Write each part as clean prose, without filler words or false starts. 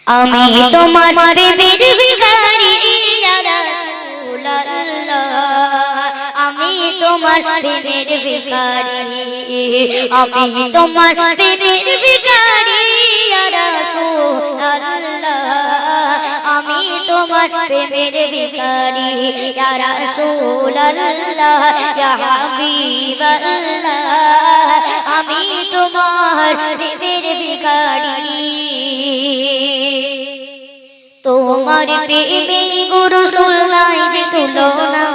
আমি তোমার প্রেমের ভিখারি ইয়া রাসূলুল্লাহ আমি তোমার প্রেমের ভিখারি আমি তোমার প্রেমের ভিখারি ইয়া রাসূলুল্লাহ আমি তোমার প্রেমের ভিখারি ইয়া রাসূলুল্লাহ ইয়া হাবিবাল্লাহ আমি তোমার প্রেমের ভিখারি তোমার প্রেমে গো রাসূল নাই যে তুলনা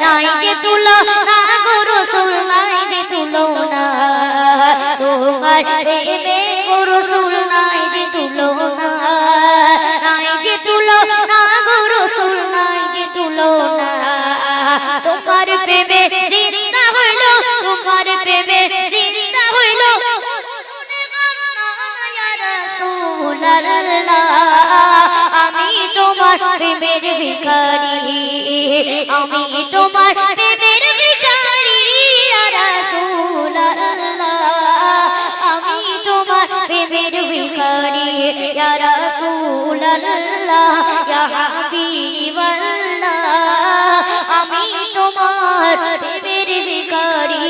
নাই যে তুলনা গো রাসূল নাই যে তুলনা তোমার প্রেমে গো রাসূল নাই যে তুলনা নাই যে তুলনা গো রাসূল নাই যে তুলনা তোমার প্রেমে জিন্দা হইল তোমার প্রেমে জিন্দা হইল ইয়া রাসূলুল্লাহ আমি তোমার প্রেমের ভিখারি আমি তোমার প্রেমের ভিখারি ইয়া রাসূলুল্লাহ আমি তোমার প্রেমের ভিখারি ইয়া রাসূলুল্লাহ ইয়া হাবিবাল্লাহ আমি তোমার প্রেমের ভিখারি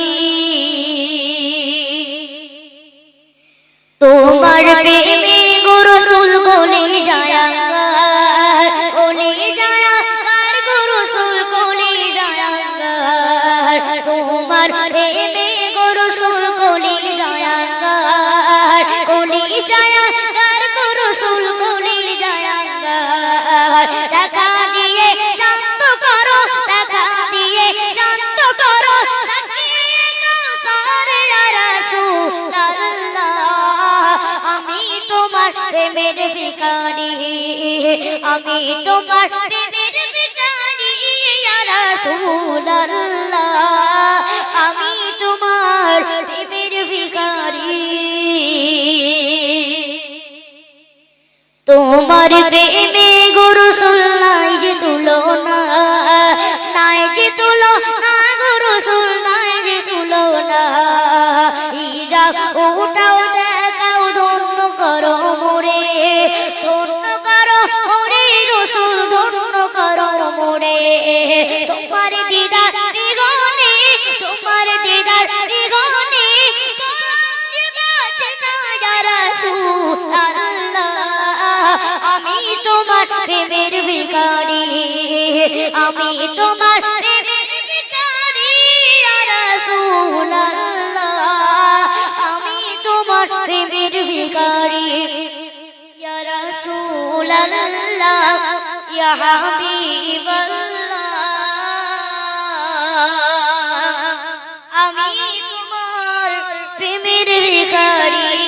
তোমার প্রেমে গো রাসূল কোলে যায় তোমার প্রেমে গো রাসূল কোলে যায় কোলে যায় গো রাসূল কোলে যায় টাকা দিয়ে শান্ত করো টাকা দিয়ে শান্ত করো সাকিয়ে কাউসার ইয়া রাসূলুল্লাহ আমি তোমার প্রেমের ভিখারি আমি তোমার প্রেমের ভিখারি ইয়া রাসূলুল্লাহ আমি তোমার প্রেমের ভিখারি তোমার প্রেমে গো রাসূল নাই যে তুলনা নাই যে তুলনা গো রাসূল নাই যে তুলনা ইজাব উঠাও দেখাও ধন্য করো মোরে ধন্য করো মোরে রাসূল ধন্য করো মোরে তোমার দিদার বিগনে তোমার দিদার বিগনে ইয়া রাসূলুল্লাহ আমি তোমার প্রেমের ভিখারি আমি তোমার প্রেমের ভিখারি ইয়া রাসূলুল্লাহ আমি তোমার প্রেমের ভিখারি ইয়া রাসূলুল্লাহ ইয়া হাবিবাল্লাহ আমি তোমার প্রেমের ভিখারি।